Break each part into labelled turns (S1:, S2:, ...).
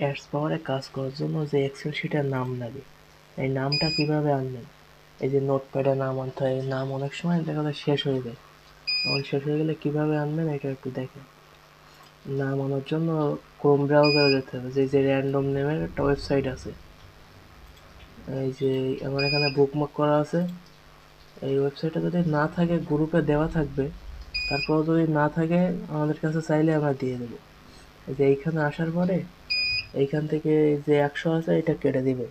S1: Ads পাওয়ারে কাজ করার জন্য যে এক্সেল শিটের নাম লাগে, এই নামটা কিভাবে আনবেন? এই যে নোটপ্যাডে নাম আনতে হয়, এই নাম অনেক সময় দেখা যায় শেষ হয়ে যায়। তখন শেষ হয়ে গেলে কিভাবে আনবেন এটা একটু দেখেন। নাম আনার জন্য ক্রোম ব্রাউজারে যেতে হবে, যে র্যান্ডম নেমের একটা ওয়েবসাইট আছে। এই যে আমার এখানে বুকমার্ক করা আছে। এই ওয়েবসাইটে যদি না থাকে গ্রুপে দেওয়া থাকবে, তারপর যদি না থাকে আমাদের কাছে চাইলে আমরা দিয়ে দেবো। এই যে এইখানে আসার পরে এইখান থেকে যে 100 আছে এটা কেটে দিবে,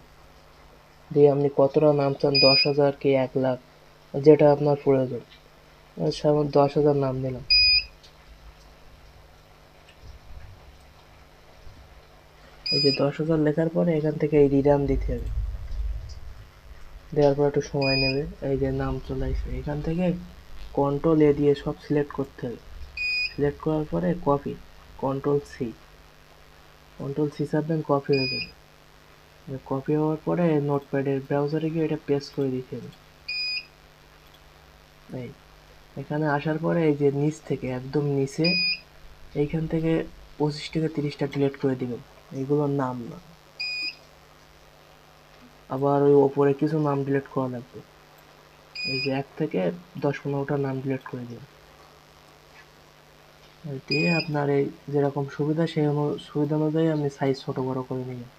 S1: দিয়ে আপনি কতটা নাম চান, 10,000 কি 1 লাখ, যেটা আপনার প্রয়োজন। সাধারণত 10,000 নাম দিলাম। এই যে 10,000 লেখার পরে এখান থেকে এই রিটার্ন দিতে হবে, দেওয়ার পর একটু সময় নেবে। এই যে নাম চলে আসবে, এখান থেকে কন্ট্রোল A দিয়ে সব সিলেক্ট করতে হবে। সিলেক্ট করার পরে copy, control C, control C চাপবেন, কপি হয়ে যাবে। কপি হওয়ার পরে নোটপ্যাডের ব্রাউজারে গিয়ে এটা পেস্ট করে দিতে হবে। এই এখানে আসার পরে এই যে নিচ থেকে একদম নিচে এইখান থেকে 25 থেকে 30টা ডিলিট করে দিবেন, এইগুলোর নাম না। আবার ওই ওপরে কিছু নাম ডিলিট করা লাগবে, এই যে 1 থেকে 10-15টা নাম ডিলিট করে দিন। দিয়ে আপনার এই যেরকম সুবিধা সেই সুবিধা অনুযায়ী আপনি সাইজ ছোট বড় করে নেবেন।